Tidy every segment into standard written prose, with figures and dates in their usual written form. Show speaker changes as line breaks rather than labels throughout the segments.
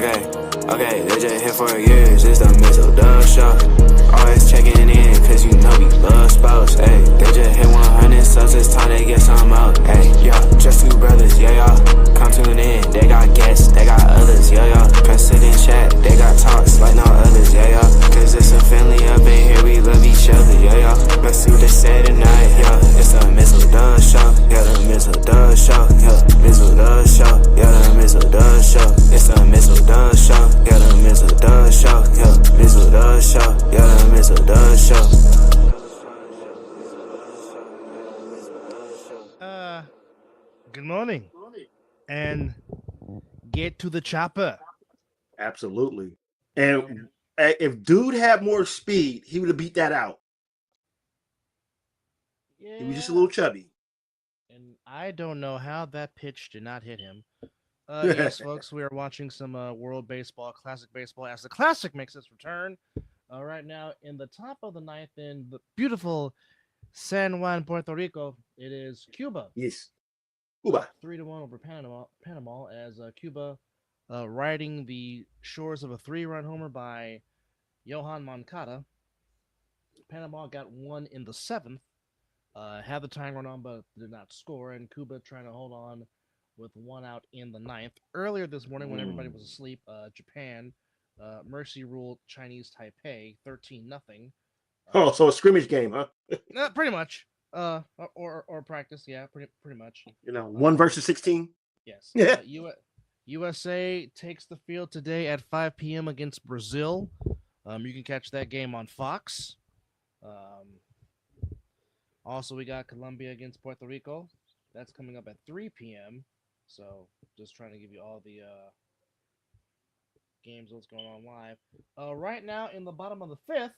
Okay, they just here for years, it's the Mizzle show. Always checking in, cause you know we love sports. Ayy, they just hit 100 subs, it's time they get some out. Ayy, yeah, just two brothers, yeah, y'all. Come tune in, they got guests, they got others, yeah, y'all. Come sit and chat, they got talks like no others, yeah, y'all. Cause it's a family up in here, we love each other, yeah, y'all. Let's see what they say tonight, yeah. It's the Mizzle show, yeah, the Mizzle show, yeah, Mizzle show, yeah, the Mizzle show. It's the Mizzle show, yeah, the Mizzle show, yeah, Mizzle show, yeah, the Mizzle show.
Good morning, and get to the chopper.
Absolutely. And if dude had more speed, he would have beat that out.
Yeah.
He was just a little chubby.
And I don't know how that pitch did not hit him. Yes, folks, we are watching some World Baseball, Classic Baseball, as the Classic makes its return. Right now, in the top of the ninth, in the beautiful San Juan, Puerto Rico, it is Cuba.
Yes. Cuba.
3-1 over Panama as Cuba riding the shores of a 3-run homer by Johan Moncada. Panama got one in the seventh. Had the tying run on, but did not score, and Cuba trying to hold on with one out in the ninth. Earlier this morning, when everybody was asleep, Japan mercy ruled Chinese Taipei 13-0.
So a scrimmage game, huh?
Pretty much. Or practice, yeah, pretty much.
1 versus 16.
Yes.
Yeah.
USA takes the field today at 5 p.m. against Brazil. You can catch that game on Fox. Also, we got Colombia against Puerto Rico. That's coming up at 3 p.m. So, just trying to give you all the games that's going on live. Right now, in the bottom of the fifth,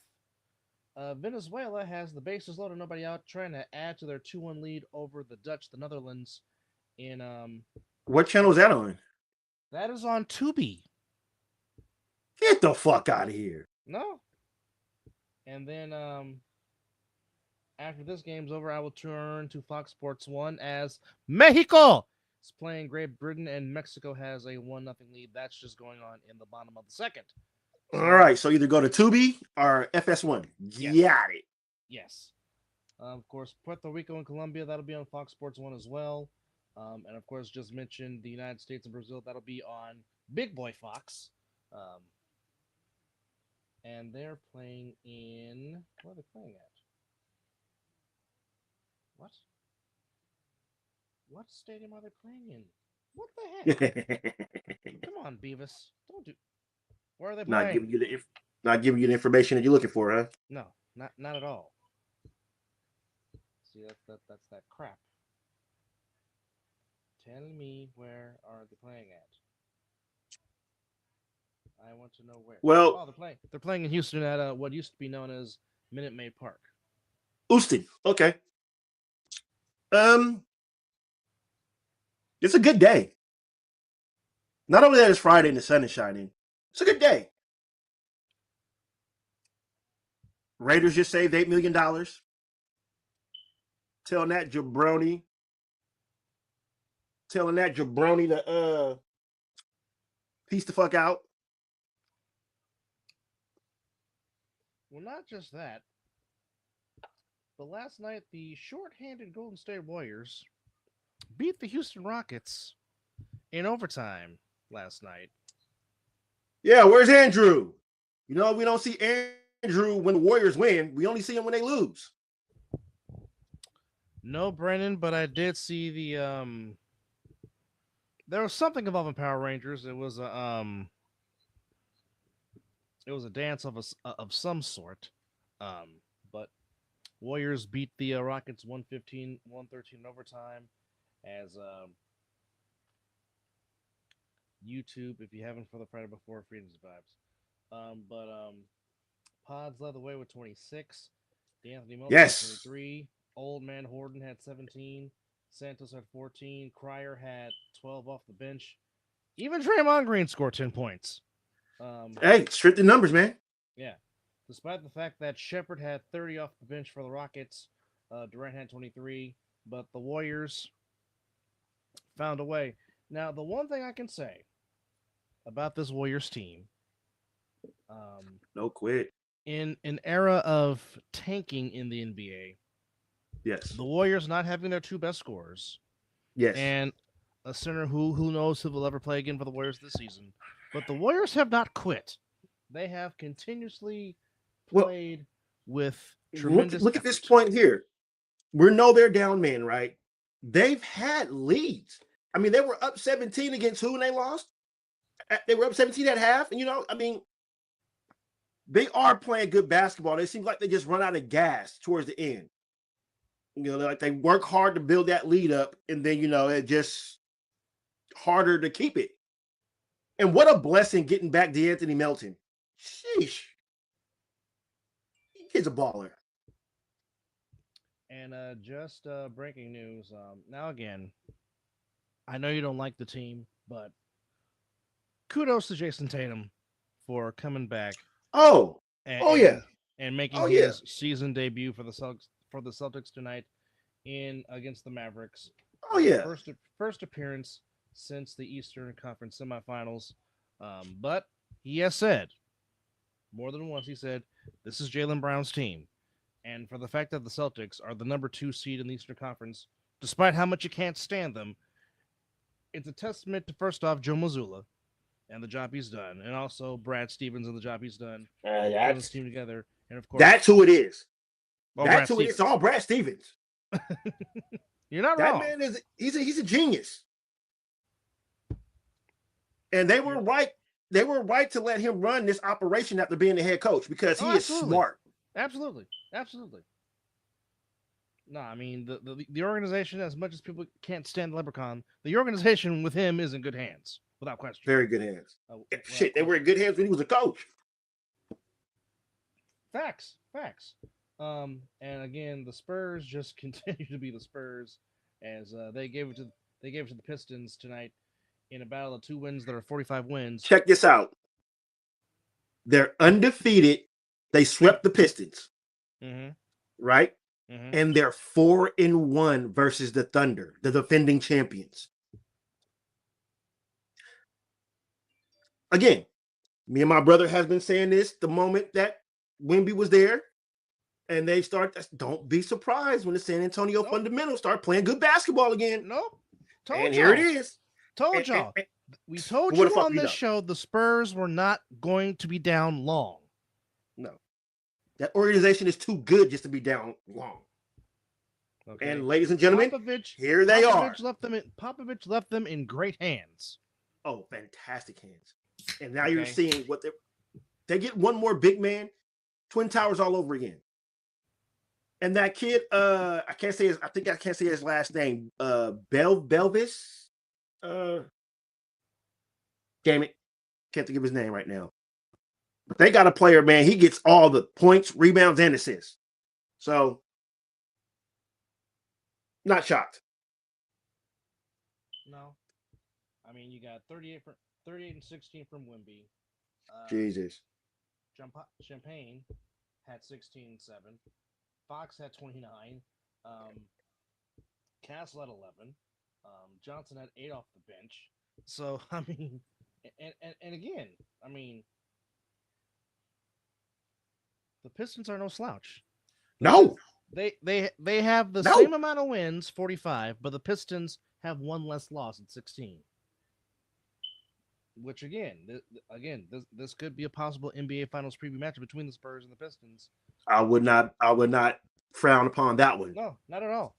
Venezuela has the bases loaded, nobody out, trying to add to their 2-1 lead over the Netherlands. In
What channel is that on?
That is on Tubi.
Get the fuck out of here.
No. And then after this game's over, I will turn to Fox Sports 1 as Mexico is playing Great Britain and Mexico has a 1-0 lead. That's just going on in the bottom of the second.
So, all right, so either go to Tubi or FS1.
Yes.
Got it.
Yes. Of course, Puerto Rico and Colombia, that'll be on Fox Sports 1 as well. And of course, just mentioned the United States and Brazil, that'll be on Big Boy Fox. And they're playing in... Where are they playing at? What stadium are they playing in? What the heck? Come on, Beavis. Don't do... Where are they playing?
Not giving you the information that you're looking for, huh?
No, not at all. See, that's that crap. Tell me, where are they playing at? I want to know where.
Well,
they're playing in Houston at what used to be known as Minute Maid Park.
Houston. Okay. It's a good day. Not only that it's Friday and the sun is shining, it's a good day. Raiders just saved $8 million. Telling that jabroni to piece the fuck out.
Well, not just that. But last night, the short-handed Golden State Warriors beat the Houston Rockets in overtime last night.
Yeah, where's Andrew? We don't see Andrew when the Warriors win. We only see him when they lose.
No, Brennan, but I did see the there was something involving Power Rangers. It was a dance of some sort. But Warriors beat the Rockets 115-113 in overtime. As YouTube, if you haven't for the Friday before, Freedom's Vibes. Pods led the way with 26. D'Anthony Melton had 23. Old Man Horton had 17. Santos had 14. Cryer had 12 off the bench. Even Draymond Green scored 10 points.
Hey, strip the numbers, man.
Yeah. Despite the fact that Shepard had 30 off the bench for the Rockets, Durant had 23. But the Warriors found a way. Now, the one thing I can say about this Warriors team.
No quit.
In an era of tanking in the NBA,
Yes.
the Warriors not having their two best scorers,
Yes.
and a center who knows who will ever play again for the Warriors this season. But the Warriors have not quit. They have continuously played with tremendous
look at this
effort.
point here. We know they're down men, right? They've had leads. I mean, they were up 17 against who and they lost? They were up 17 at half. And, they are playing good basketball. It seems like they just run out of gas towards the end. Like they work hard to build that lead up, and then, it just harder to keep it. And what a blessing getting back DeAnthony Melton. Sheesh. He's a baller.
And just breaking news. Now, again, I know you don't like the team, but kudos to Jason Tatum for coming back.
Yeah.
And making his season debut for the Celtics tonight against the Mavericks.
Oh, yeah.
First appearance since the Eastern Conference semifinals. But he has said, more than once, he said, this is Jaylen Brown's team. And for the fact that the Celtics are the number 2 seed in the Eastern Conference, despite how much you can't stand them, it's a testament to, first off, Joe Mazzulla and the job he's done, and also Brad Stevens and the job he's done. Putting this team together, and of course,
that's who it is.
That's who it is.
It's all Brad Stevens.
You're not wrong.
That man he's a genius. And they were right. They were right to let him run this operation after being the head coach because he is smart.
Absolutely. No, I mean the organization, as much as people can't stand the Leprechaun, the organization with him is in good hands, without question.
Very good hands. They were in good hands when he was a coach.
Facts. And again, the Spurs just continue to be the Spurs, as they gave it to the Pistons tonight in a battle of 2 wins that are 45 wins.
Check this out. They're undefeated. They swept the Pistons.
Mm-hmm.
Right?
Mm-hmm.
And they're 4-1 versus the Thunder, the defending champions. Again, me and my brother has been saying this the moment that Wemby was there. And they don't be surprised when the San Antonio fundamentals start playing good basketball again.
Nope.
Here it is.
Told y'all. We told you on this show the Spurs were not going to be down long.
No. That organization is too good just to be down long. Okay. And ladies and gentlemen, here they are.
Popovich left them in great hands.
Oh, fantastic hands. And now you're seeing what they get one more big man, Twin Towers all over again. And that kid, I can't say his last name. Belvis. Damn it. Can't think of his name right now. But they got a player, man. He gets all the points, rebounds, and assists. So, not shocked.
No. I mean, you got 38 and 16 from Wemby.
Jesus.
Champagne had 16 and 7. Fox had 29. Castle had 11. Johnson had 8 off the bench. So, I mean, and again, I mean, the Pistons are no slouch.
No.
They have the same amount of wins, 45, but the Pistons have 1 less loss at 16. Which again, this could be a possible NBA Finals preview match between the Spurs and the Pistons.
I would not frown upon that one.
No, not at all.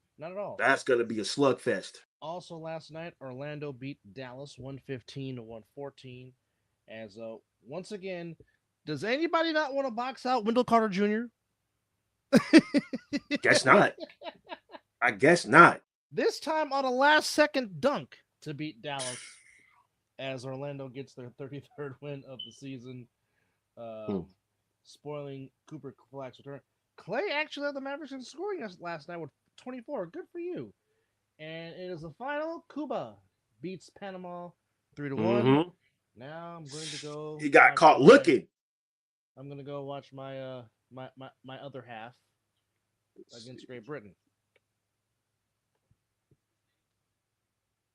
That's going to be a slugfest.
Also, last night, Orlando beat Dallas 115-114. As once again, does anybody not want to box out Wendell Carter Jr.?
Guess not. I guess not.
This time on a last-second dunk to beat Dallas, as Orlando gets their 33rd win of the season, spoiling Cooper Flack's return. Clay actually led the Mavericks in scoring last night with 24. Good for you. And it is the final. Cuba beats Panama 3-1.
Mm-hmm.
Now I'm going to go.
He got caught looking.
I'm going to go watch my my other half against Great Britain.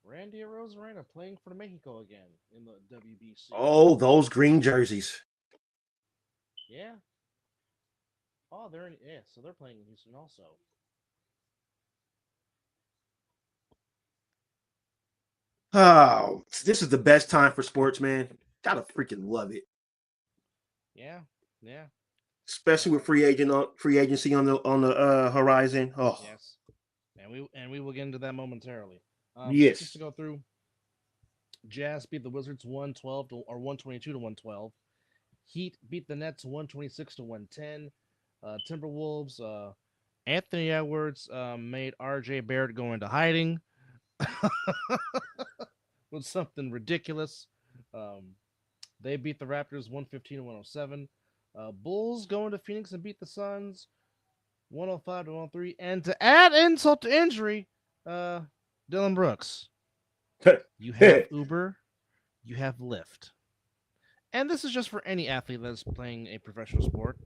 Randy Rosarena playing for Mexico again in the WBC.
Oh, those green jerseys.
Yeah. Oh, they're in. Yeah, so they're playing in Houston also.
Oh, this is the best time for sports, man. Gotta freaking love it.
Yeah. Yeah.
Especially with free agency on the horizon. Oh,
Yes. And we will get into that momentarily. Just to
yes.
go through, Jazz beat the Wizards 112 to, or 122 to 112. Heat beat the Nets 126 to 110. Timberwolves, Anthony Edwards made RJ Barrett go into hiding with something ridiculous. Um, they beat the Raptors 115 to 107. Bulls go into Phoenix and beat the Suns 105 to 103. And to add insult to injury, Dylan Brooks, you have Uber, you have Lyft. And this is just for any athlete that's playing a professional sport.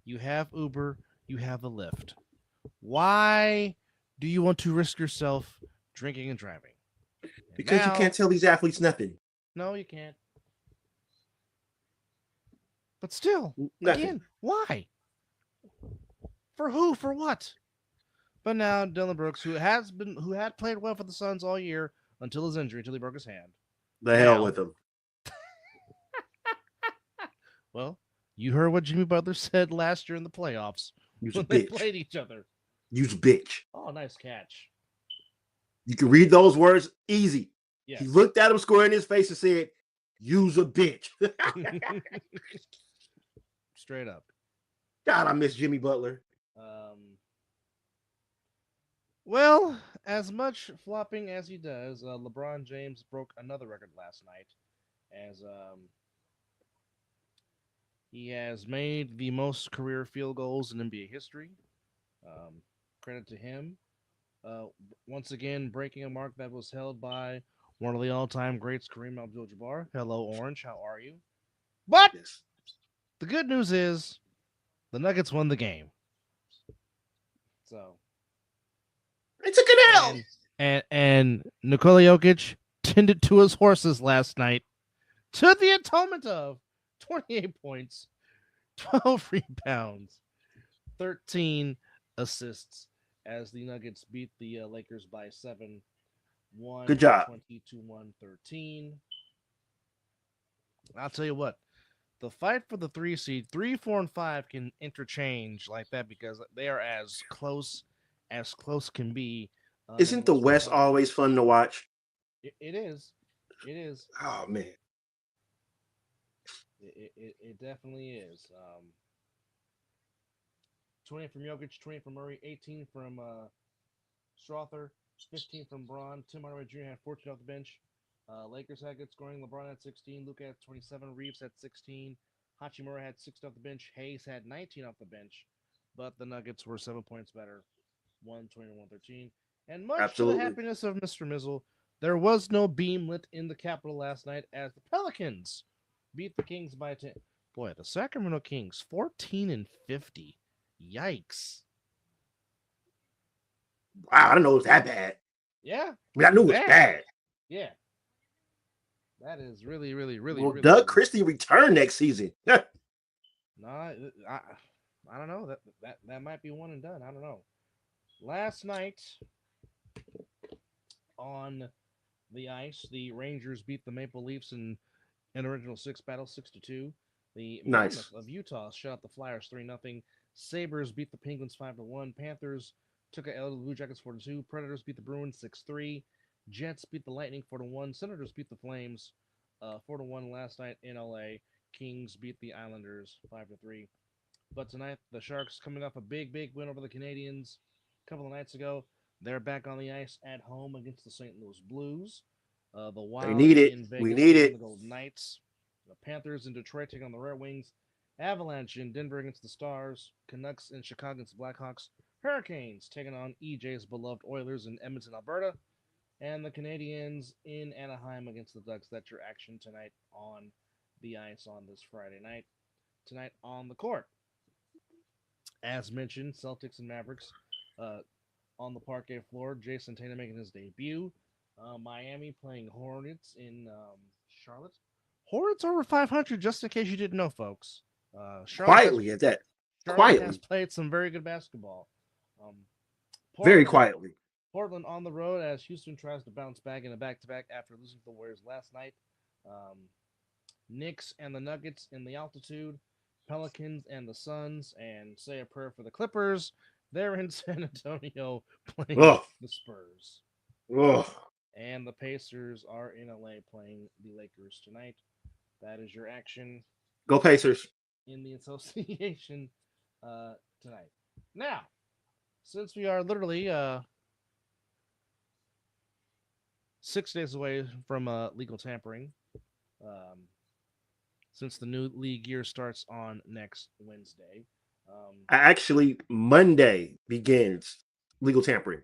You have Uber, you have a Lyft. Why do you want to risk yourself drinking and driving? And
Because you can't tell these athletes nothing.
No, you can't. But still,
Nothing.
again, why? For who? For what? But now Dylan Brooks, who had played well for the Suns all year until his injury, until he broke his hand.
The hell with him.
Well, you heard what Jimmy Butler said last year in the playoffs when they played each other.
You's a bitch.
Oh, nice catch.
You can read those words easy.
Yes.
He looked at him square in his face and said, "You's a bitch."
Straight up.
God, I miss Jimmy Butler.
Well, as much flopping as he does, LeBron James broke another record last night as he has made the most career field goals in NBA history. Credit to him. Once again, breaking a mark that was held by one of the all-time greats, Kareem Abdul-Jabbar. Hello, Orange. How are you? But the good news is the Nuggets won the game. So
it's a canal.
And Nikola Jokic tended to his horses last night to the atonement of 28 points, 12 rebounds, 13 assists as the Nuggets beat the Lakers by 7.
Good job.
120 to 113. I'll tell you what, the fight for the 3 seed, 3, 4, and 5 can interchange like that because they are as close can be.
Isn't the West always fun to watch?
It is. It is.
Oh, man.
It definitely is. 20 from Jokic, 20 from Murray, 18 from Strother, 15 from Braun. Tim Hardaway Jr. had 14 off the bench. Lakers had good scoring. LeBron had 16. Luka had 27. Reeves had 16. Hachimura had 6 off the bench. Hayes had 19 off the bench. But the Nuggets were 7 points better. 120 to 113. And much to the happiness of Mr. Mizzle, there was no beam lit in the Capitol last night as the Pelicans beat the Kings by 10. Boy, the Sacramento Kings, 14 and 50. Yikes.
Wow, I didn't know it was that bad.
Yeah.
I mean, I knew it was bad.
Yeah. That is really, really, really.
Well,
really,
Doug
really
Christie return next season.
No, I don't know. That might be one and done. I don't know. Last night on the ice, the Rangers beat the Maple Leafs in an original 6 battle, 6-2. The Mammoth of Utah shut out the Flyers 3-0. Sabres beat the Penguins 5-1. Panthers took a L to the Blue Jackets 4-2. Predators beat the Bruins 6-3. Jets beat the Lightning 4-1. Senators beat the Flames 4-1 last night in LA. Kings beat the Islanders 5-3. But tonight, the Sharks coming off a big win over the Canadiens a couple of nights ago. They're back on the ice at home against the St. Louis Blues. The Wild in Vegas
we need it.
The Golden Knights. The Panthers in Detroit taking on the Red Wings. Avalanche in Denver against the Stars. Canucks in Chicago against the Blackhawks. Hurricanes taking on EJ's beloved Oilers in Edmonton, Alberta. And the Canadiens in Anaheim against the Ducks. That's your action tonight on the ice on this Friday night. Tonight on the court. As mentioned, Celtics and Mavericks on the parquet floor. Jason Tatum making his debut. Miami playing Hornets in Charlotte. Hornets over 500, just in case you didn't know, folks.
Quietly at that.
Charlotte has
Quietly.
played some very good basketball.
Very quietly.
Portland on the road as Houston tries to bounce back in a back-to-back after losing to the Warriors last night. Knicks and the Nuggets in the altitude. Pelicans and the Suns, and say a prayer for the Clippers. They're in San Antonio playing the Spurs.
Ugh.
And the Pacers are in LA playing the Lakers tonight. That is your action.
Go Pacers.
In the association tonight. Now, since we are literally 6 days away from legal tampering, since the new league year starts on next Wednesday.
Actually, Monday begins legal tampering.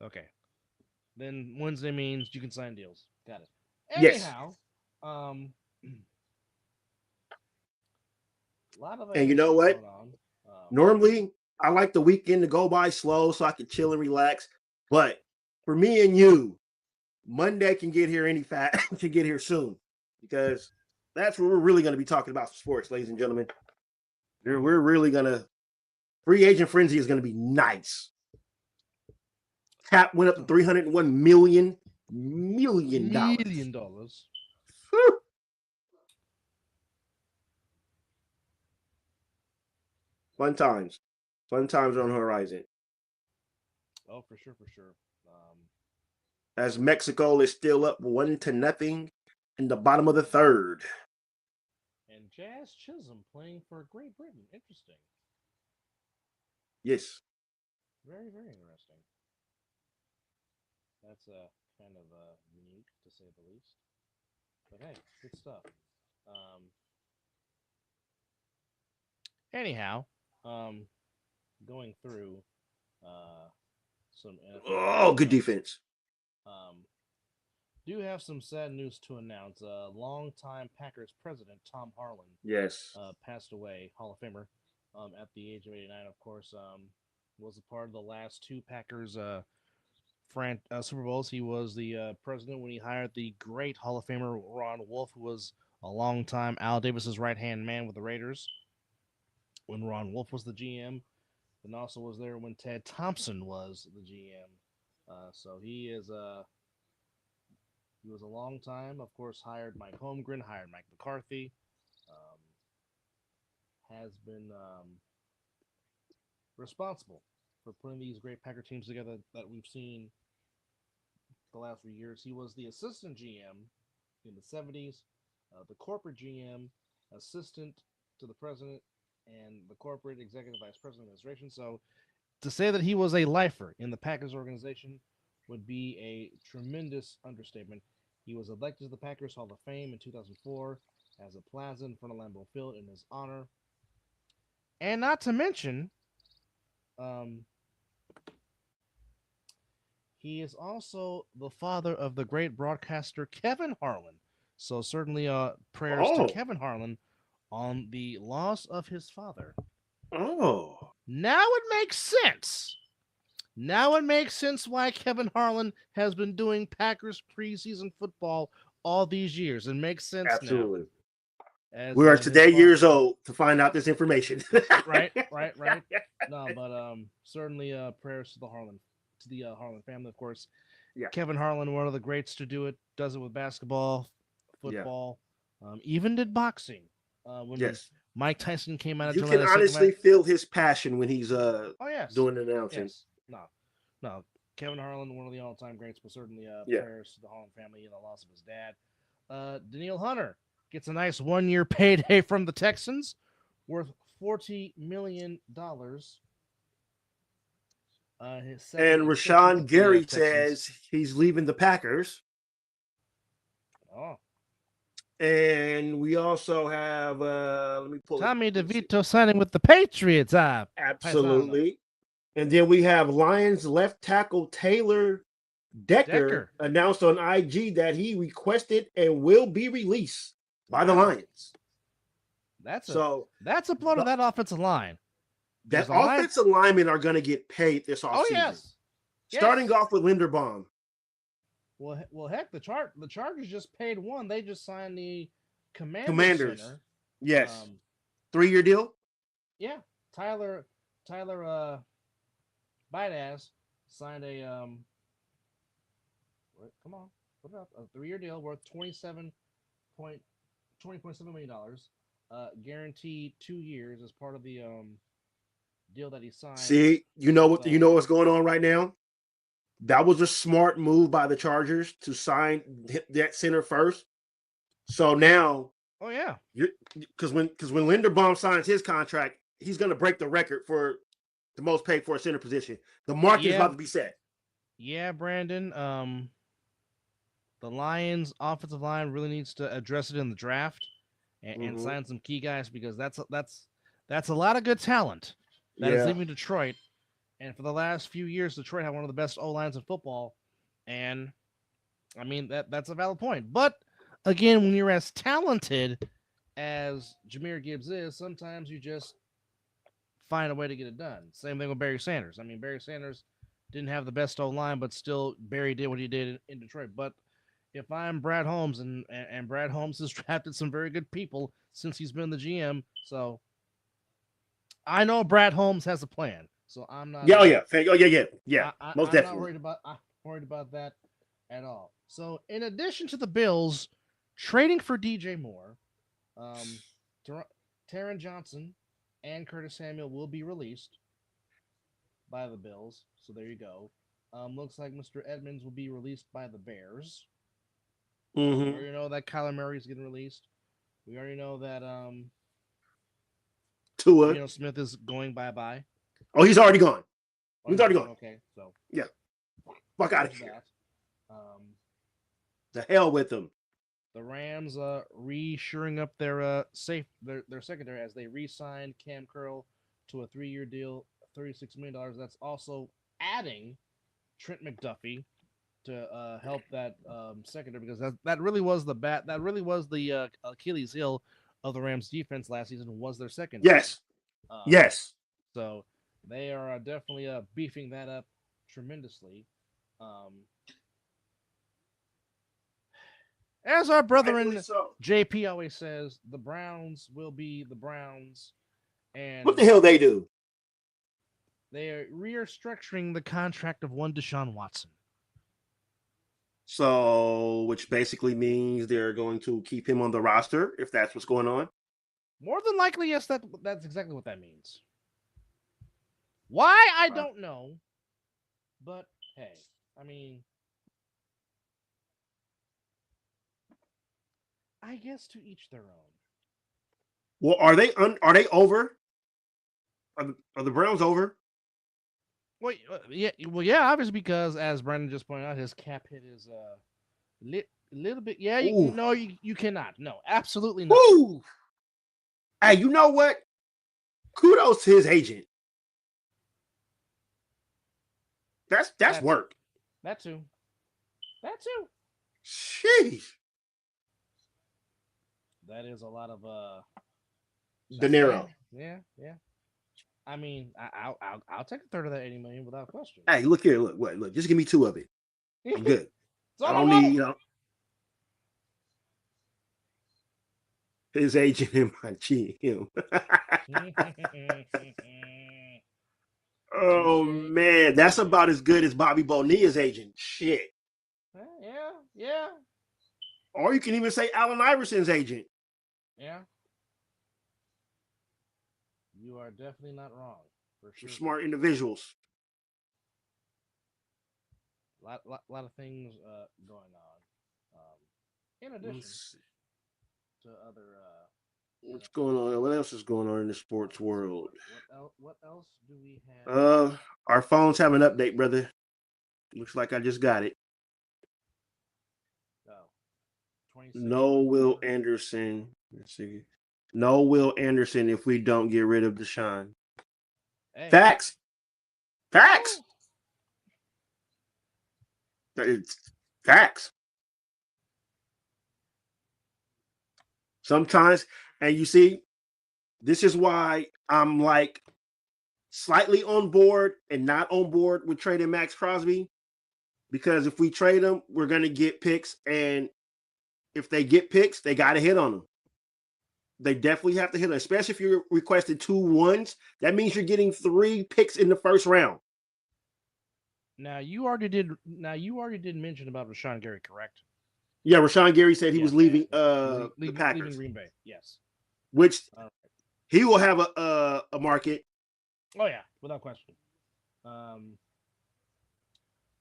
Okay. Then Wednesday means you can sign deals. Got it.
Yes.
Anyhow, a lot of
and you know what? Normally, I like the weekend to go by slow so I can chill and relax. But for me and you, Monday can get here can get here soon, because that's where we're really going to be talking about sports, ladies and gentlemen. We're really going to free agent frenzy is going to be nice. Cap went up to $301 million. Fun times on the horizon.
Oh, for sure.
As Mexico is still up 1-0 in the bottom of the third.
And Jazz Chisholm playing for Great Britain. Interesting.
Yes.
Very, very interesting. That's kind of unique, to say the least. But hey, good stuff. Anyhow, going through some NFL
good defense.
Do have some sad news to announce. Longtime Packers president Tom Harlan,
yes,
passed away. Hall of Famer, at the age of 89. Of course, was a part of the last two Packers Super Bowls. He was the president when he hired the great Hall of Famer Ron Wolf, who was a longtime Al Davis's right-hand man with the Raiders when Ron Wolf was the GM, and also was there when Ted Thompson was the GM. So he was a long time, of course, hired Mike Holmgren, hired Mike McCarthy, has been responsible for putting these great Packer teams together that we've seen the last few years. He was the assistant GM in the 70s, the corporate GM, assistant to the president, and the corporate executive vice president administration. So to say that he was a lifer in the Packers organization would be a tremendous understatement. He was elected to the Packers Hall of Fame in 2004 as a plaza in front of Lambeau Field in his honor. And not to mention, he is also the father of the great broadcaster Kevin Harlan. So certainly prayers to Kevin Harlan on the loss of his father.
Oh.
Now it makes sense. Now it makes sense why Kevin Harlan has been doing Packers preseason football all these years. It makes sense.
Absolutely.
Now.
We are today years old to find out this information.
Right. No, but certainly prayers to the Harlan family, of course.
Yeah.
Kevin Harlan, one of the greats to do it, does it with basketball, football, even did boxing. When Mike Tyson came out of
you can honestly feel his passion when he's doing the announcing.
Yes. No. Kevin Harlan, one of the all-time greats, but certainly prayers to the Harlan family and the loss of his dad. Danielle Hunter gets a nice 1-year payday from the Texans, worth $40 million.
And Rashawn Gary says he's leaving the Packers.
Oh.
And we also have let me pull
Tommy DeVito signing with the Patriots.
Absolutely. And then we have Lions left tackle Taylor Decker announced on IG that he requested and will be released by the Lions.
That's a blow to that offensive line.
That offensive linemen are going to get paid this offseason.
Oh, yes.
Starting off with Linderbaum.
Well, heck, the Chargers just paid one. They just signed the
Commanders.
center.
Yes. 3-year deal?
Yeah, Tyler Bidas signed a come on, put it up, a 3-year deal worth $20.7 million, guaranteed 2 years as part of the deal that he signed.
See, you know what's going on right now? That was a smart move by the Chargers to sign that center first. So now,
oh yeah,
because when Linderbaum signs his contract, he's going to break the record for the most paid for a center position. The market is about to be set.
Yeah, Brandon. The Lions' offensive line really needs to address it in the draft and sign some key guys, because that's a lot of good talent that is leaving Detroit. And for the last few years, Detroit had one of the best O-lines in football. And, I mean, that's a valid point. But, again, when you're as talented as Jahmyr Gibbs is, sometimes you just find a way to get it done. Same thing with Barry Sanders. I mean, Barry Sanders didn't have the best O-line, but still Barry did what he did in Detroit. But if I'm Brad Holmes, and Brad Holmes has drafted some very good people since he's been the GM, so I know Brad Holmes has a plan. So I'm not.
Yeah. Most definitely.
I'm worried about that at all. So in addition to the Bills trading for DJ Moore, Taron Johnson and Curtis Samuel will be released by the Bills. So there you go. Looks like Mr. Edmonds will be released by the Bears. We already know that Kyler Murray is getting released. We already know that
Tua
Smith is going bye-bye.
Oh, he's already gone. He's already gone.
Okay, so
yeah, fuck out of here.
The
hell with them.
The Rams reshoring up their secondary as they re-signed Cam Curl to a 3-year deal, $36 million. That's also adding Trent McDuffie to help that secondary, because that really was the Achilles heel of the Rams defense last season, was their secondary.
Yes.
So they are definitely beefing that up tremendously. As our brethren JP always says, the Browns will be the Browns. And
what the hell they do?
They are restructuring the contract of one Deshaun Watson.
So, which basically means they're going to keep him on the roster if that's what's going on?
More than likely, yes, that's exactly what that means. Why? I don't know. But, hey, I mean, I guess to each their own.
Well, are they over? Are the Browns over?
Well, yeah, obviously, because as Brandon just pointed out, his cap hit is little bit. Yeah, you cannot. No, absolutely not.
Ooh. Hey, you know what? Kudos to his agent. That's work.
That too.
Sheesh.
That is a lot of
dinero.
Yeah. I mean, I'll take a third of that $80 million without question.
Hey, look here, look. Just give me 2 of it. I'm good. I don't need, his agent and my GM. Oh man, that's about as good as Bobby Bonilla's agent. Shit.
Yeah.
Or you can even say Allen Iverson's agent.
Yeah. You are definitely not wrong. For sure.
Smart individuals.
Lot of things going on. In addition to other.
What's going on? What else is going on in the sports world?
What else do we have?
Our phones have an update, brother. Looks like I just got it. No Will Anderson. Let's see. No Will Anderson if we don't get rid of Deshaun. Hey. Facts. It's facts. Sometimes, and you see, this is why I'm like slightly on board and not on board with trading Max Crosby, because if we trade them, we're going to get picks, and if they get picks, they got to hit on them. They definitely have to hit them, especially if you're requesting 2 1s. That means you're getting 3 picks in the first round.
Now you already did mention about Rashawn Gary, correct?
Yeah, Rashawn Gary said he was leaving the Packers.
Leaving Green Bay, yes.
Which he will have a market.
Oh yeah, without question.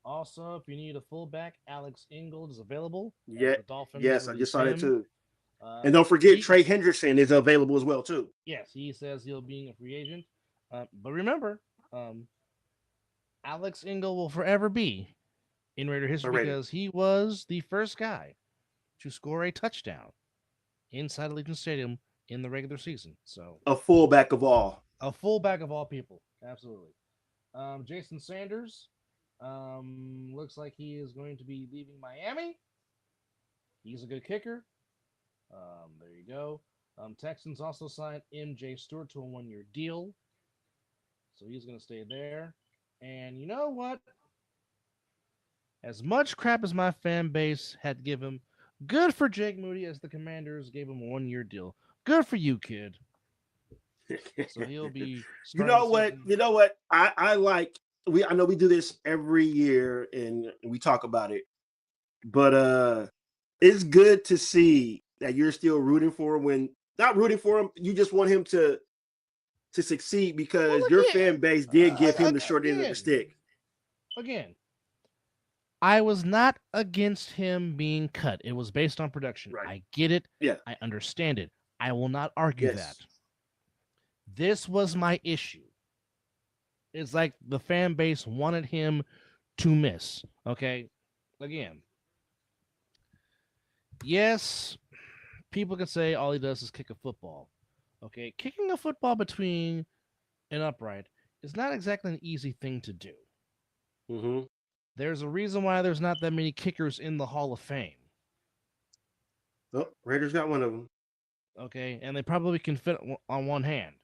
Also, if you need a fullback, Alex Ingold is available.
Yeah,
the Dolphins
yes, I just saw that too. And don't
don't
forget, Trey Henderson is available as well too.
Yes, he says he'll be a free agent. But remember, Alex Ingold will forever be in Raider history because he was the first guy to score a touchdown inside Allegiant Stadium in the regular season. So
a fullback of all
people, absolutely. Jason Sanders looks like he is going to be leaving Miami. He's a good kicker. There you go. Texans also signed MJ Stewart to a 1-year deal, so he's going to stay there. And you know what? As much crap as my fan base had given him, good for Jake Moody as the Commanders gave him a 1-year deal. Good for you, kid. So he'll be.
You know what? I like. I know we do this every year and we talk about it, but it's good to see that you're still rooting for him. When not rooting for him, you just want him to succeed because your fan base did give him the short end of the stick.
Again, I was not against him being cut. It was based on production. Right. I get it.
Yeah.
I understand it. I will not argue that. This was my issue. It's like the fan base wanted him to miss. Okay? Again. Yes, people can say all he does is kick a football. Okay? Kicking a football between an upright is not exactly an easy thing to do.
Mm-hmm.
There's a reason why there's not that many kickers in the Hall of Fame.
Oh, Raiders got one of them.
Okay, and they probably can fit on one hand.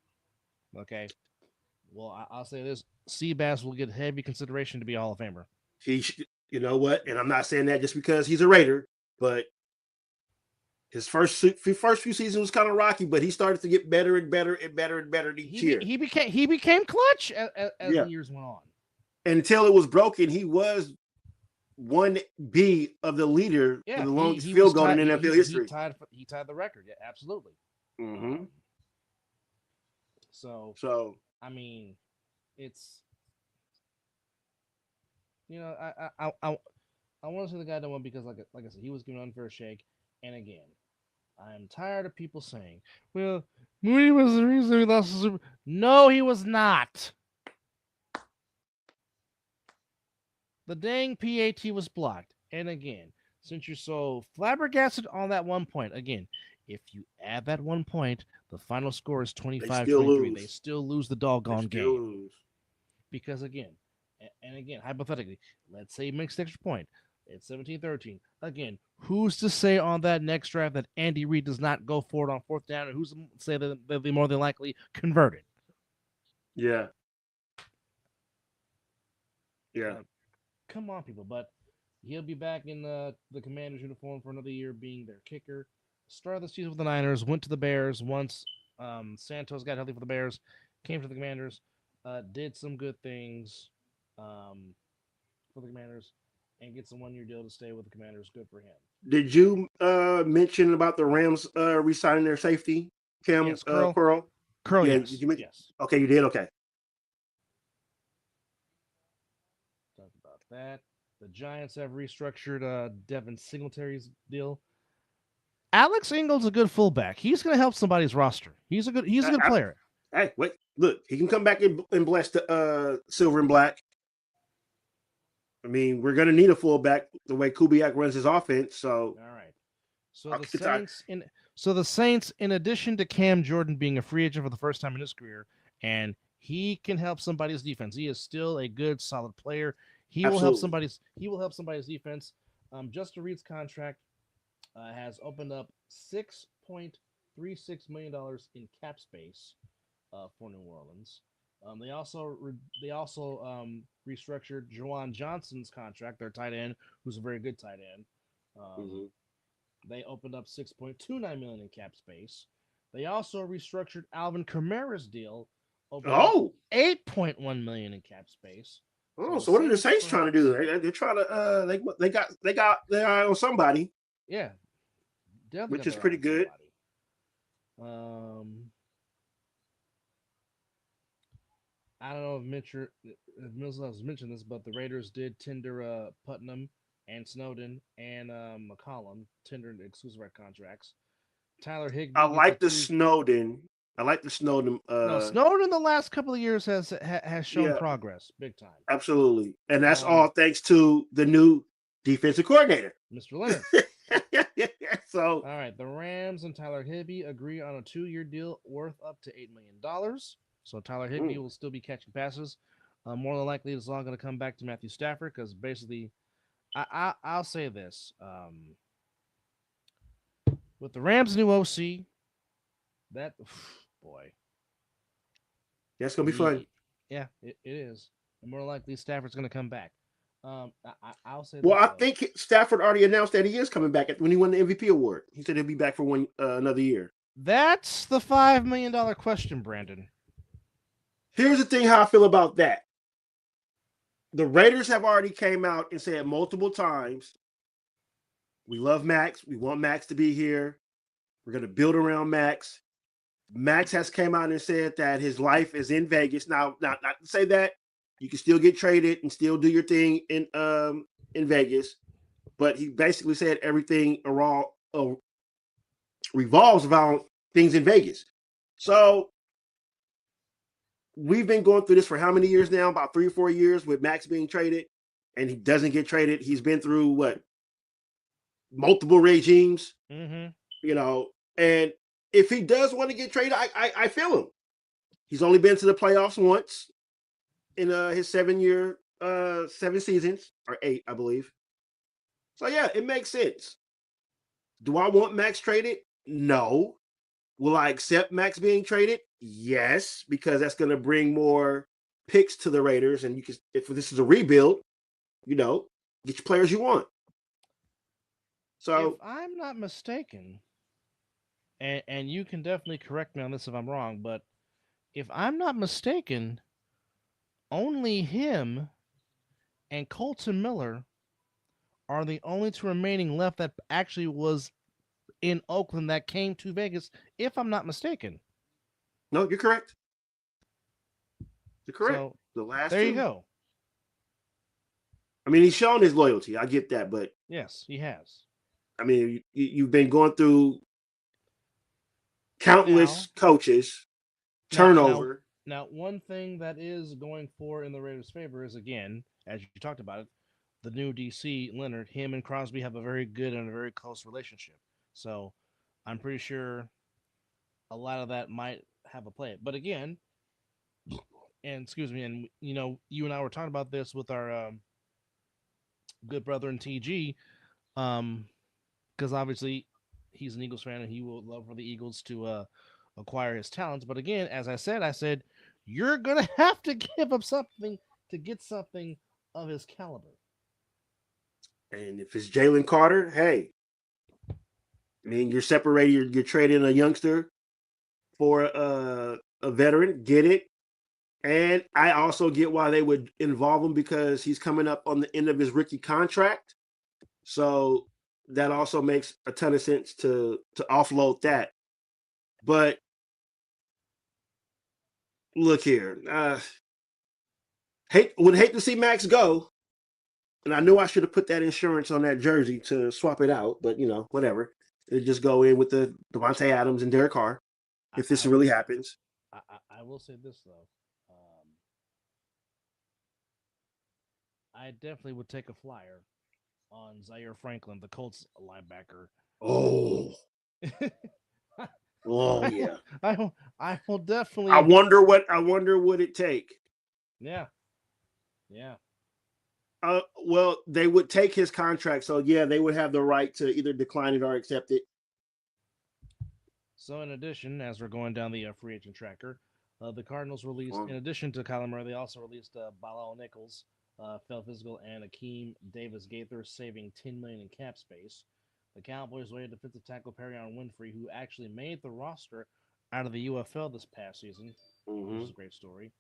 Okay, well, I'll say this: Seabass will get heavy consideration to be a Hall of Famer.
You know what? And I'm not saying that just because he's a Raider, but his first few seasons was kind of rocky, but he started to get better and better and better and better each year.
He became clutch as the years went on.
Until it was broken, he was 1B of the leader for the longest field goal in NFL history.
He tied the record. Yeah, absolutely.
Mm-hmm.
So I mean, it's I want to say the guy that won because like I said, he was given an unfair shake. And again, I'm tired of people saying, "Well, Moody was the reason we lost the Super." No, he was not. The dang PAT was blocked. And again, since you're so flabbergasted on that 1 point, again, if you add that 1 point, the final score is 25-23. They still lose the doggone game. Because again, hypothetically, let's say he makes the extra point. It's 17-13. Again, who's to say on that next drive that Andy Reid does not go for it on 4th down, and who's to say that they'll be more than likely converted?
Yeah.
Come on, people. But he'll be back in the Commanders uniform for another year, being their kicker. Started the season with the Niners, went to the Bears once Santos got healthy for the Bears, came to the Commanders, did some good things for the Commanders, and gets a 1-year deal to stay with the Commanders. Good for him.
Did you mention about the Rams re-signing their safety, Cam?
Yes,
Curl?
Curl,
yeah,
yes.
Did you mention?
Yes.
Okay, you did? Okay.
Talk about that. The Giants have restructured Devin Singletary's deal. Alex Ingold's a good fullback. He's going to help somebody's roster. He's a good player.
Hey, wait, look, he can come back and bless the silver and black. I mean, we're going to need a fullback the way Kubiak runs his offense. So,
all right. So the Saints, in addition to Cam Jordan being a free agent for the first time in his career, and he can help somebody's defense. He is still a good, solid player. He will help somebody's defense. Justin Reed's contract has opened up $6.36 million in cap space for New Orleans. They also restructured Juwan Johnson's contract, their tight end, who's a very good tight end. Um,
Hmm.
they opened up 6.29 million in cap space. They also restructured Alvin Kamara's deal, opening up
Oh,
8.1 million in cap space. So
oh.
the
So what are the
Saints
Saints trying to do?
perhaps,
They're trying to they got their eye on somebody,
yeah, definitely
which
got
is
their eye
pretty
on
good.
somebody. Um, I don't know if Mizzle has mentioned this, but the Raiders did tender Putnam and Snowden and McCollum tendered exclusive right contracts. Tyler
I
Higbee gets a
like the
two.
Snowden. I like the Snowden.
No, Snowden the last couple of years has shown
Yeah,
progress big time.
absolutely, and that's all
Um,
thanks to the new defensive coordinator.
Mr. Leonard.
So,
All right, the Rams and Tyler Higbee agree on a 2-year deal worth up to $8 million. So Tyler Higbee
mm,
will still be catching passes. More than likely, it's all going to come back to Matthew Stafford because basically, I'll say this: with the Rams' new OC, that boy,
that's gonna be fun.
he, yeah, it is. And more than likely, Stafford's going to come back. I'll say
Well,
this
I
though:
think Stafford already announced that he is coming back when he won the MVP award. He said he'll be back for one another year.
that's the $5 million question, Brandon.
Here's the thing: how I feel about that. The Raiders have already came out and said multiple times, "We love Max. We want Max to be here. We're going to build around Max." Max has came out and said that his life is in Vegas. Now, not to say that you can still get traded and still do your thing in Vegas, but he basically said everything around revolves around things in Vegas. So we've been going through this for how many years now? About 3 or 4 years with Max being traded, and he doesn't get traded. He's been through what, multiple regimes,
Mm-hmm.
you know. And if he does want to get traded, I feel him. He's only been to the playoffs once in his 7 seasons, or 8, I believe. So yeah, it makes sense. Do I want Max traded? No. Will I accept Max being traded? Yes, because that's going to bring more picks to the Raiders, and you can, if this is a rebuild, you know, get your players you want.
If
So
I'm not mistaken, and you can definitely correct me on this if I'm wrong, but if I'm not mistaken, only him and Colton Miller are the only two remaining left that actually was in Oakland that came to Vegas, if I'm not mistaken.
no, you're correct. You're correct.
So
The last
there you
two.
go.
I mean, he's shown his loyalty. I get that, but
Yes, he has.
I mean, you've been going through
Now,
countless coaches,
now, now,
turnover.
now, one thing that is going for in the Raiders' favor is, again, as you talked about it, the new DC Leonard. Him and Crosby have a very good and a very close relationship. So I'm pretty sure a lot of that might have a play. But again, and excuse me, and you and I were talking about this with our good brother in TG, because obviously he's an Eagles fan and he would love for the Eagles to acquire his talents. But again, as I said, you're gonna have to give up something to get something of his caliber.
And if it's Jalen Carter, hey, I mean, you're separating, you're trading a youngster for a veteran. Get it. And I also get why they would involve him because he's coming up on the end of his rookie contract. So that also makes a ton of sense to offload that. But look here, would hate to see Max go. And I knew I should have put that insurance on that jersey to swap it out, but whatever. It just go in with the Devontae Adams and Derek Carr
I,
if this
I
really
will
happens.
I will say this though. I definitely would take a flyer on Zaire Franklin, the Colts linebacker.
Oh, oh
I,
yeah.
I will
I
definitely.
wonder what it take.
Yeah, yeah.
Well, they would take his contract, so yeah, they would have the right to either decline it or accept it.
So, in addition, as we're going down the free agent tracker, The Cardinals released, in addition to Kyler Murray, they also released Bilal Nichols, fell physical, and Akeem Davis Gaither, saving $10 million in cap space. The Cowboys waived defensive tackle Perrion Winfrey, who actually made the roster out of the UFL this past season, which is a great story.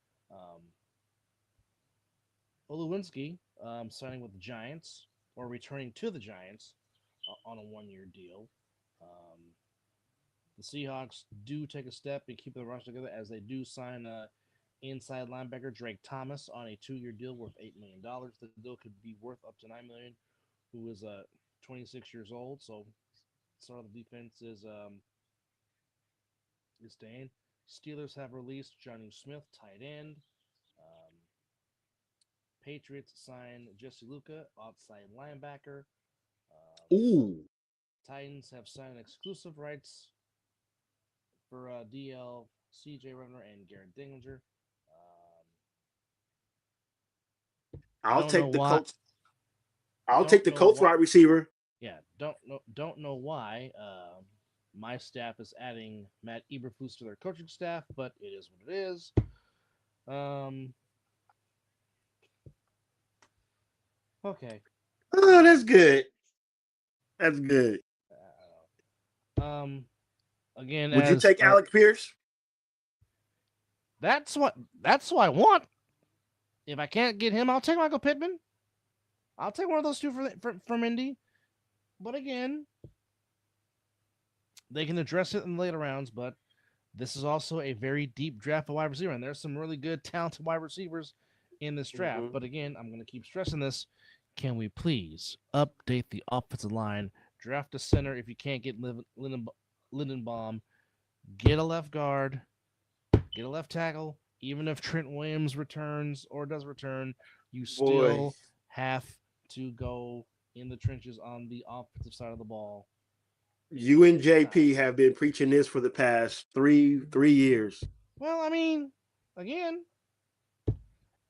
Olewinski signing with the Giants, or returning to the Giants on a one-year deal. The Seahawks do take a step and keep the roster together as they do sign inside linebacker Drake Thomas on a 2-year deal worth $8 million. The deal could be worth up to $9 million, who is 26 years old. So sort of the defense is staying. Steelers have released Johnny Smith, tight end. Patriots signed Jesse Luca, outside linebacker. Titans have signed exclusive rights for DL, CJ Runner, and Garrett Dinglinger.
I'll take the Colts. I'll
Don't
take the
know
Colts
why-
wide receiver.
Yeah, don't know why my staff is adding Matt Eberflus to their coaching staff, but it is what it is. Okay.
Oh, that's good. That's good.
Again,
Would you take Alec Pierce?
That's what I want. If I can't get him, I'll take Michael Pittman. I'll take one of those two from Indy. But again, they can address it in the later rounds, but this is also a very deep draft of wide receiver, and there's some really good, talented wide receivers in this draft. But again, I'm going to keep stressing this. Can we please update the offensive line? Draft a center if you can't get Lindenbaum. Get a left guard. Get a left tackle. Even if Trent Williams returns or does return, you still have to go in the trenches on the offensive side of the ball.
You and JP have been preaching this for the past three years.
Well, I mean, again,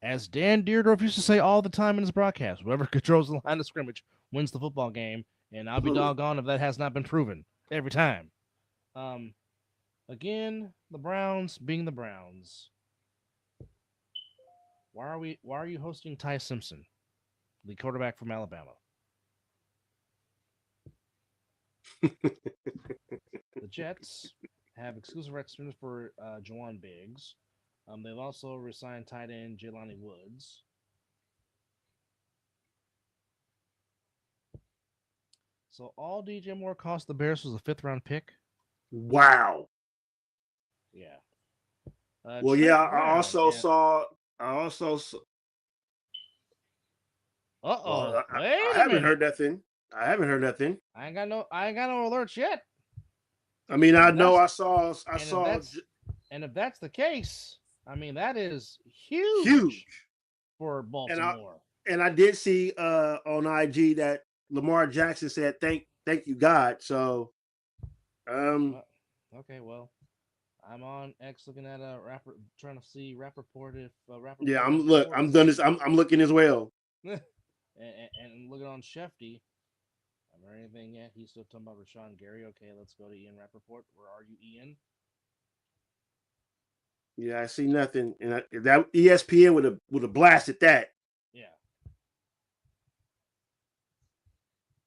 as Dan Deerdorf used to say all the time in his broadcast, whoever controls the line of scrimmage wins the football game, and I'll be doggone if that has not been proven every time. Again, the Browns being the Browns. Why are you hosting Ty Simpson, the quarterback from Alabama? The Jets have exclusive rights for Juwan Biggs. They've also re-signed tight end Jelani Woods. So all DJ Moore cost the Bears was a 5th-round pick.
Wow.
Yeah.
Well, yeah, I also saw.
Uh-oh.
I haven't heard nothing. I ain't got no
alerts yet.
I mean, I saw.
And if that's the case, I mean, that is huge for Baltimore.
And I did see on IG that Lamar Jackson said thank you God. So
okay, well, I'm on X looking at trying to see Rappaport if Rappaport.
Yeah, I'm looking as well.
and looking on Shefty. I haven't heard anything yet. He's still talking about Rashawn Gary. Okay, let's go to Ian Rappaport. Where are you, Ian?
Yeah, I see nothing. And that ESPN would have blasted that.
Yeah.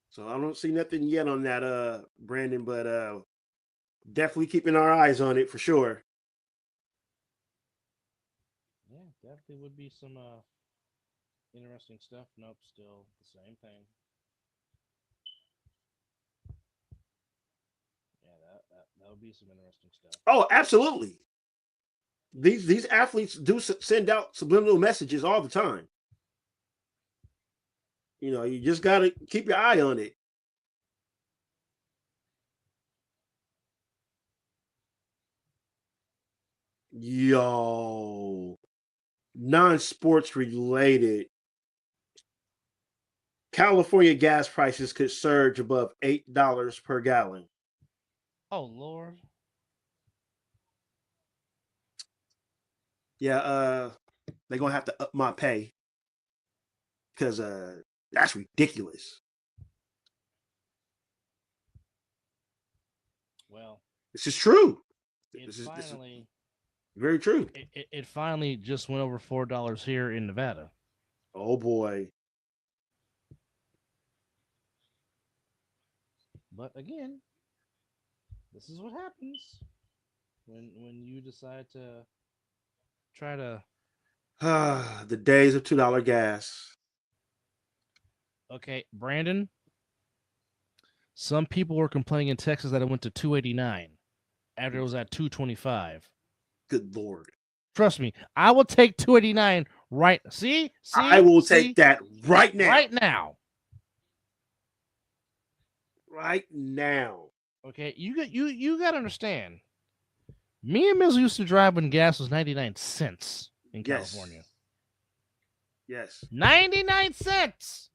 So I don't see nothing yet on that, Brandon, but definitely keeping our eyes on it for sure.
Yeah, definitely would be some interesting stuff. Nope, still the same thing. Yeah, that would be some interesting stuff.
Oh, absolutely. These athletes do send out subliminal messages all the time. You know, you just got to keep your eye on it. Yo, non-sports related. California gas prices could surge above $8 per gallon.
Oh, Lord.
Yeah, they're going to have to up my pay because that's ridiculous.
Well,
this is true. Very true.
It finally just went over $4 here in Nevada.
Oh boy.
But again, this is what happens when you decide to try to.
The days of $2 gas.
Okay, Brandon. Some people were complaining in Texas that it went to $2.89 after it was at $2.25.
Good Lord.
Trust me, I will take $2.89 right. See,
I will take that right now.
Right now.
Right now.
Okay, you got to understand. Me and Mizzle used to drive when gas was 99 cents in California.
Yes.
99 cents.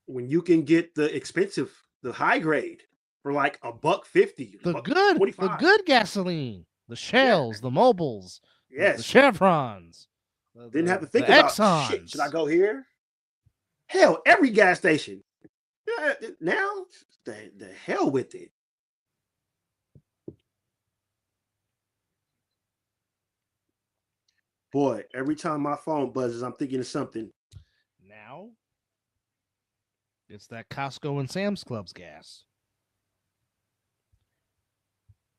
When you can get the expensive, the high grade for like $1.50.
The good gasoline. The Shells, the Mobiles, the Chevrons.
Didn't have to think about
Exxons.
shit. Should I go here? Hell, every gas station. Now, the hell with it. Boy, every time my phone buzzes, I'm thinking of something.
Now, it's that Costco and Sam's Club's gas.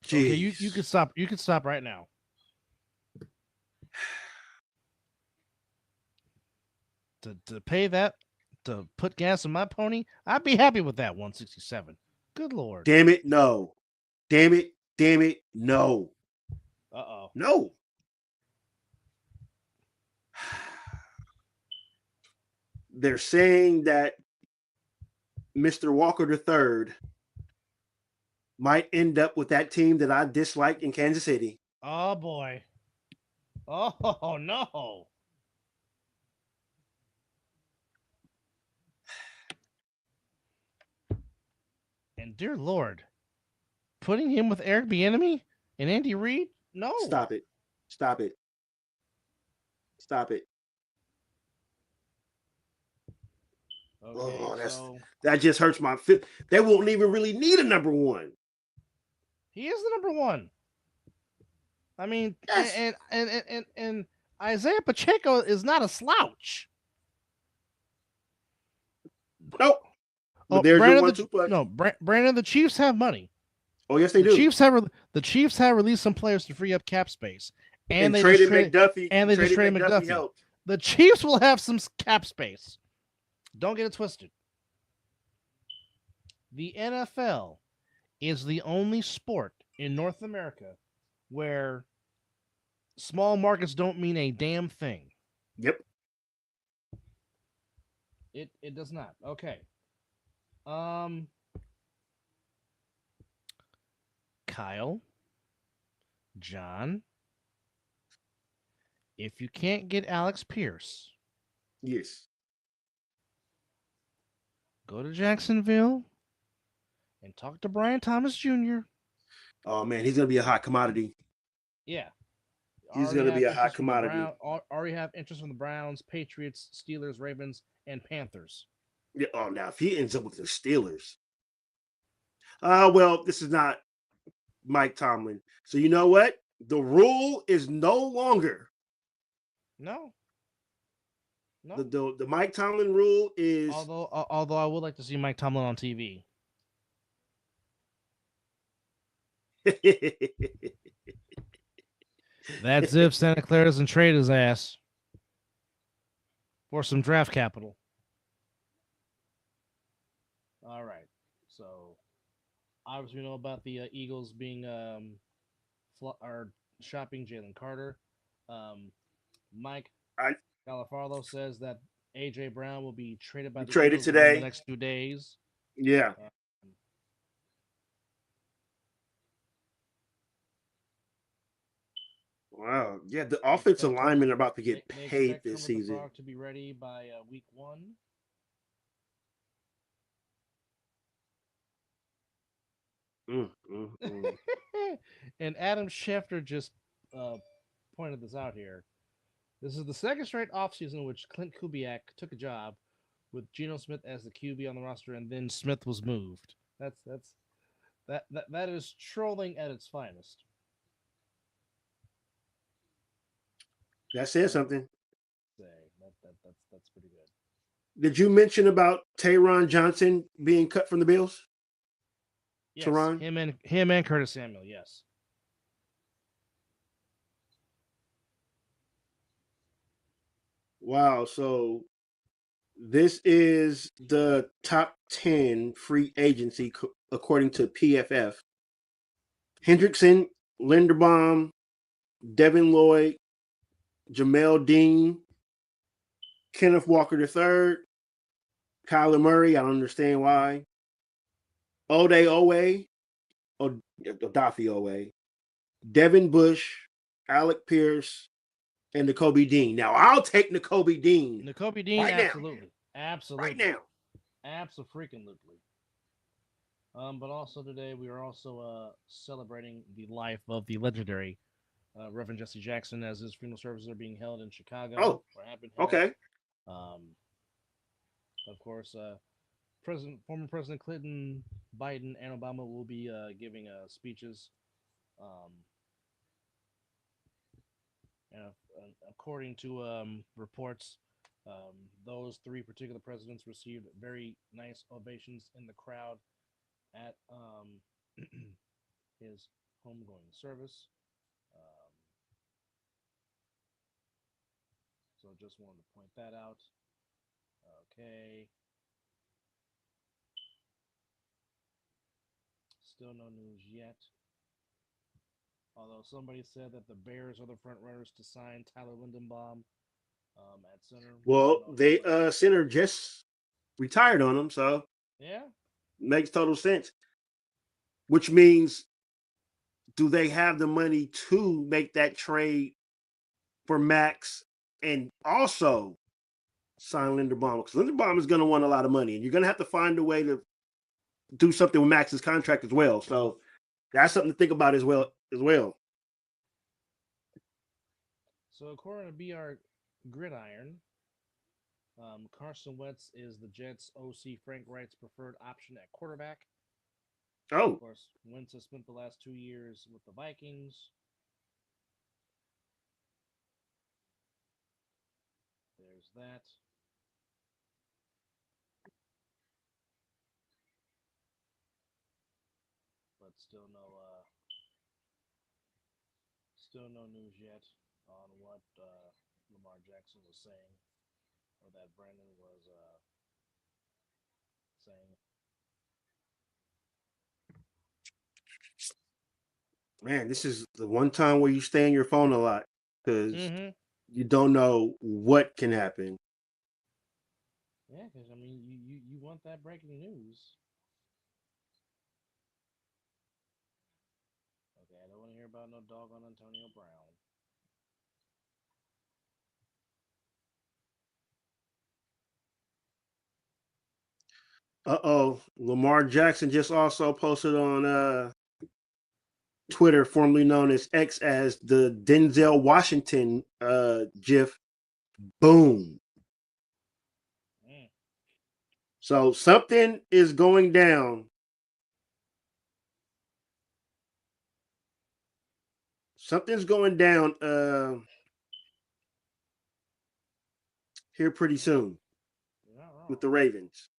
Jeez.
Okay, you could stop. You could stop right now. To pay that, to put gas in my pony, I'd be happy with that 167. Good Lord.
Damn it, no. Damn it, no.
Uh-oh.
No. They're saying that Mr. Walker III might end up with that team that I dislike in Kansas City.
Oh, boy. Oh, no. And dear Lord, putting him with Eric Bieniemy and Andy Reid? No.
Stop it.
Okay,
that just hurts my feel. They won't even really need a number one.
He is the number one. I mean, yes. and Isaiah Pacheco is not a slouch.
Nope. But there's
Brandon,
your 1-2 punch.
No, Brandon, the Chiefs have money.
Oh, yes, they do.
The Chiefs have released some players to free up cap space. And they
traded
McDuffie.
And they just traded McDuffie. Helped.
The Chiefs will have some cap space. Don't get it twisted. The NFL is the only sport in North America where small markets don't mean a damn thing.
Yep.
It does not. Okay. Kyle, John, if you can't get Alex Pierce,
yes,
go to Jacksonville and talk to Brian Thomas Jr.
Oh man, he's gonna be a hot commodity.
Yeah,
he's gonna be a hot commodity.
Already have interest from the Browns, Patriots, Steelers, Ravens, and Panthers.
Yeah. Oh, now if he ends up with the Steelers, well, this is not Mike Tomlin. So you know what? The rule is no longer.
No.
The Mike Tomlin rule is.
Although I would like to see Mike Tomlin on TV. That's if Santa Clara doesn't trade his ass for some draft capital. All right. So obviously we know about the Eagles being shopping Jalen Carter. Mike Calafarlo says that AJ Brown will be traded by the Eagles
today
in the next 2 days.
Yeah. Wow. Yeah, the offensive linemen are about to get paid this season.
To be ready by week 1. And Adam Schefter just pointed this out here. This is the second straight offseason in which Clint Kubiak took a job with Geno Smith as the QB on the roster, and then Smith was moved. That is trolling at its finest.
That says something.
Say that's pretty good.
Did you mention about Taron Johnson being cut from the Bills?
Yes,
Teron?
him and Curtis Samuel. Yes.
Wow. So this is the top 10 free agency according to PFF. Hendrickson, Linderbaum, Devin Lloyd, Jamel Dean, Kenneth Walker III, Kyler Murray. I don't understand why. Ode Owe, Odafi Owe, Devin Bush, Alec Pierce, and N'Kobe Dean. Now I'll take N'Kobe Dean
N'Kobe Dean,
right now.
absolutely,
Right
absolutely,
now.
absolutely. But also today we are also celebrating the life of the legendary Reverend Jesse Jackson, as his funeral services are being held in Chicago,
Oh,
or have been held.
okay.
Um, of course, former President Clinton, Biden, and Obama will be giving speeches. Um, and according to reports, those three particular presidents received very nice ovations in the crowd at his homegoing service. Um, so just wanted to point that out. Okay. Still no news yet. Although somebody said that the Bears are the front runners to sign Tyler Lindenbaum at center.
Well, they center just retired on him, so
yeah,
makes total sense. Which means, do they have the money to make that trade for Max and also sign Linderbaum? Because Linderbaum is going to want a lot of money, and you're going to have to find a way to do something with Max's contract as well. So that's something to think about as well.
So according to BR Gridiron, Carson Wentz is the Jets' OC Frank Wright's preferred option at quarterback.
Oh,
of course, Wentz has spent the last 2 years with the Vikings. There's that. But still no news yet on what Lamar Jackson was saying, or that Brandon was saying.
man, this is the one time where you stay on your phone a lot because you don't know what can happen.
Yeah, because I mean, you want that breaking news. Okay, I don't want to hear about no dog on Antonio Brown.
Lamar Jackson just also posted on Twitter, formerly known as X, as the Denzel Washington GIF. Boom. So something is going down. Something's going down here pretty soon with the Ravens.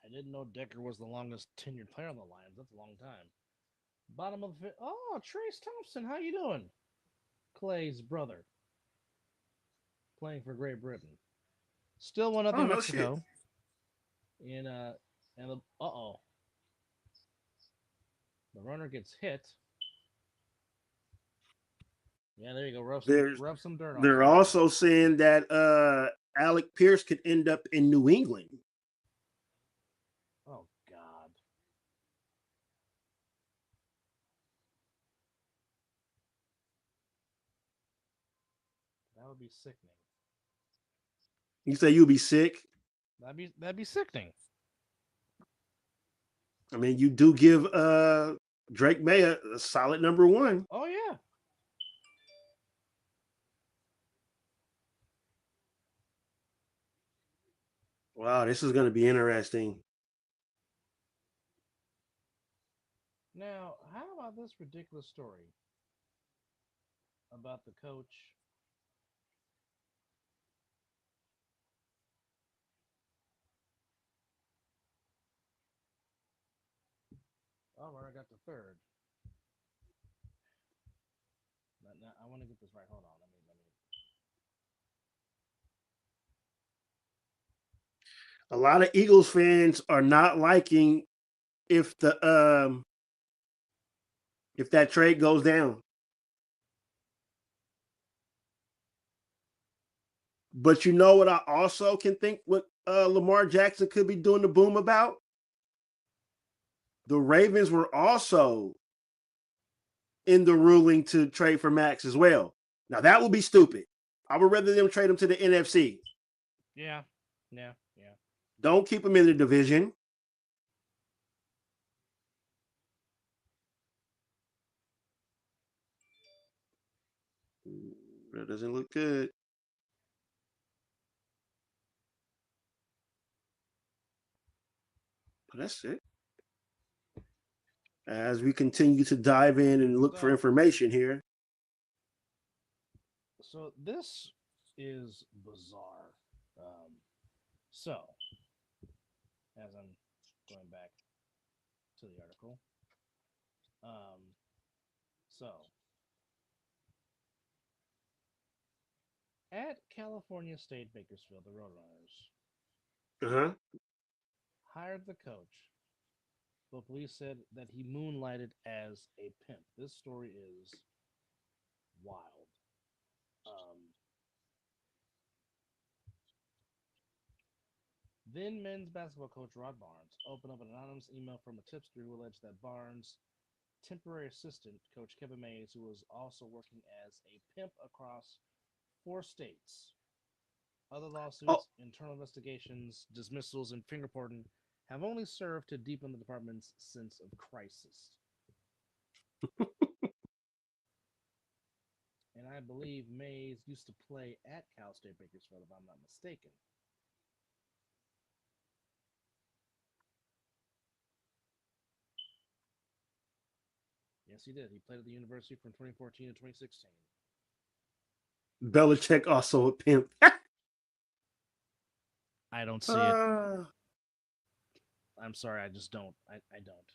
I didn't know Decker was the longest tenured player on the Lions. That's a long time. Bottom of the Trace Thompson, how you doing? Clay's brother, playing for Great Britain. Still 1-0 Mexico. In and the the runner gets hit. Yeah, there you go. Rub some dirt on it.
They're also saying that Alec Pierce could end up in New England.
Oh God. That would be sickening.
You say you'll be sick?
That'd be sickening.
I mean, you do give Drake May a solid number one.
Oh yeah.
Wow, this is going to be interesting.
Now, how about this ridiculous story about the coach? Oh, I got the third. Now, I want to get this right. Hold on. Let me.
A lot of Eagles fans are not liking if if that trade goes down. But you know what I also can think what Lamar Jackson could be doing the boom about? The Ravens were also in the ruling to trade for Max as well. Now that would be stupid. I would rather them trade him to the NFC.
Yeah.
Don't keep him in the division. That doesn't look good. But that's it. As we continue to dive in and look for information here.
So this is bizarre. So, as I'm going back to the article, so at California State Bakersfield, the Roadrunners hired the coach, but police said that he moonlighted as a pimp. This story is wild. Then men's basketball coach Rod Barnes opened up an anonymous email from a tipster who alleged that Barnes' temporary assistant, Coach Kevin Mays, who was also working as a pimp across 4 states. Other lawsuits, internal investigations, dismissals, and fingerprinting have only served to deepen the department's sense of crisis. And I believe Mays used to play at Cal State Bakersfield, if I'm not mistaken. Yes, he did. He played at the university from 2014 to 2016.
Belichick also a pimp.
I don't see it. I'm sorry, I just don't. I don't.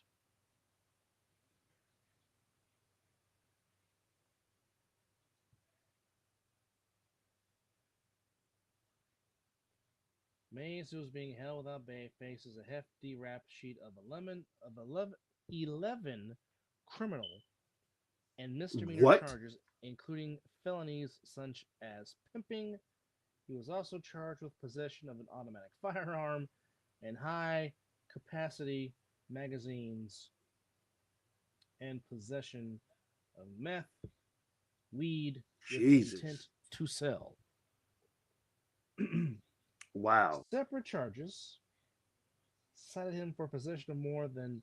Mays, who is being held without bail, faces a hefty rap sheet of 11 criminal and misdemeanor charges, including felonies such as pimping. He was also charged with possession of an automatic firearm and high-capacity magazines and possession of meth, weed, with intent to sell.
Wow.
Separate charges cited him for possession of more than...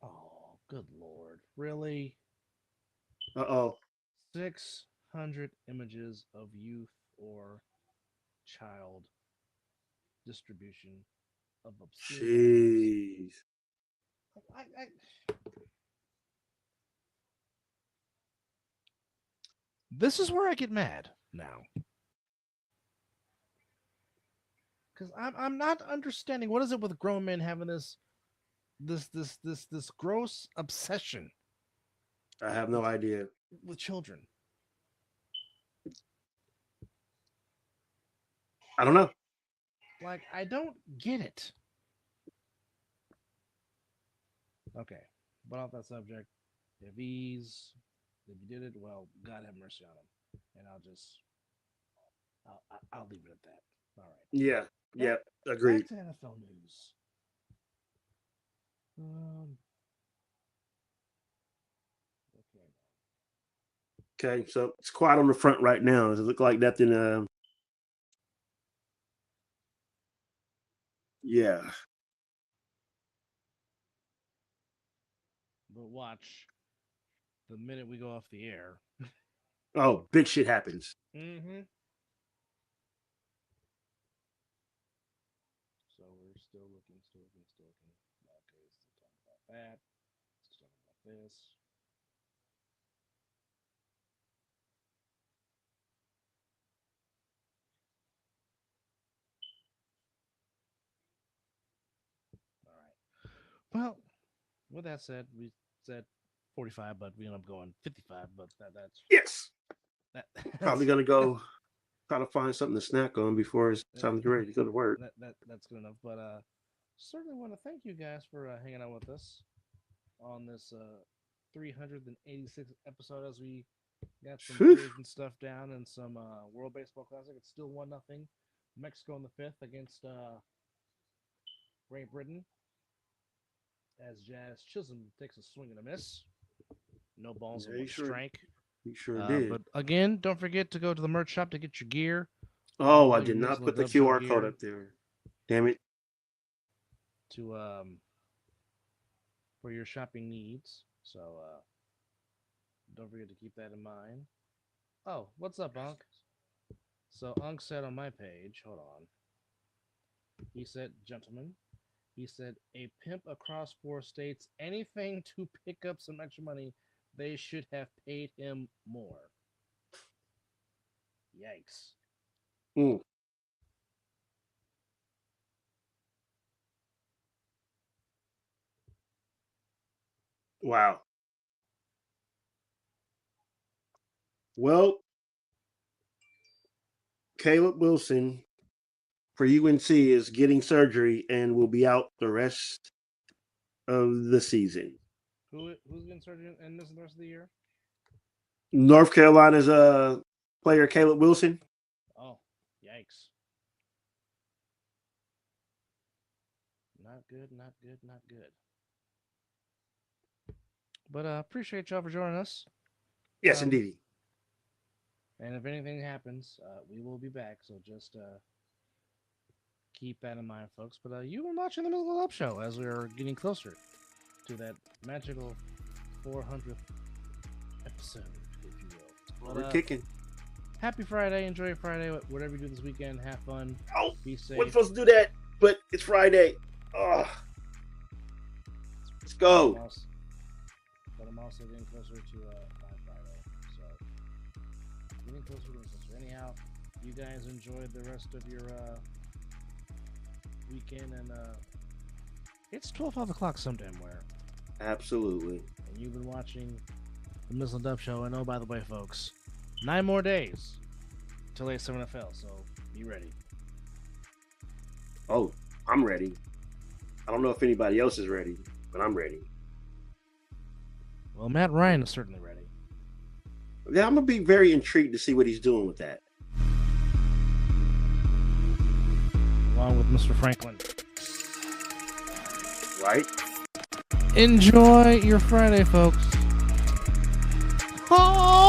Oh, good Lord. Really? 600 images of youth or child distribution of obscene
Jeez.
This is where I get mad now. Because I'm not understanding what is it with grown men having this gross obsession.
I have no idea.
With children.
I don't know.
Like, I don't get it. Okay, but off that subject, if you did it, well, God have mercy on him, and I'll leave it at that. All right.
Yeah. Yep. Agreed.
Back to NFL news.
Okay, so it's quiet on the front right now. Does it look like nothing? Yeah.
But watch the minute we go off the air.
Oh, big shit happens.
Mm-hmm. So we're still looking. Okay, let's talk about that. this. All right. Well, with that said, we said 45, but we ended up going 55. But that's
Yes.
that's
Probably gonna go try to find something to snack on before it's time to get ready to go to work.
that's good enough. But certainly want to thank you guys for hanging out with us on this 386 episode as we got some
Phew.
quiz and stuff down and some World Baseball Classic. It's still 1-0. Mexico in the 5th against Great Britain as Jazz Chisholm takes a swing and a miss. No balls
Yeah,
and
he
one
sure-
strike.
He sure did.
But again, don't forget to go to the merch shop to get your gear.
Oh,
all
I
your
did not
Mizzle
put the
Dub Show
QR code
gear.
up there. Damn it.
To for your shopping needs. So don't forget to keep that in mind. Oh, what's up, Unc? So Unc said on my page, hold on. He said, gentlemen, he said, a pimp across 4 states, anything to pick up some extra money, they should have paid him more. Yikes.
Mm. Wow. Well, Caleb Wilson for UNC is getting surgery and will be out the rest of the season.
Who's getting surgery in this the rest of the year?
North Carolina's player Caleb Wilson.
Oh, yikes. Not good, not good, not good. But appreciate y'all for joining us.
Yes, indeed.
And if anything happens, we will be back. So just keep that in mind, folks. But you've been watching the Mizzle Up Show as we are getting closer to that magical 400th episode, if you will.
We're kicking.
Happy Friday. Enjoy your Friday. Whatever you do this weekend, have fun.
Oh,
be safe.
we're supposed to do that, but it's Friday. Oh. Let's go.
But I'm also getting closer to Black Friday. So, getting closer. Anyhow, you guys enjoy the rest of your weekend. And it's 5 o'clock sometime where.
Absolutely.
And you've been watching the Mizzle Dub Show. And oh, by the way, folks, 9 more days till A7 NFL. So, be ready.
Oh, I'm ready. I don't know if anybody else is ready, but I'm ready.
Well, Matt Ryan is certainly ready.
Yeah, I'm going to be very intrigued to see what he's doing with that.
Along with Mr. Franklin.
Right?
Enjoy your Friday, folks. Oh!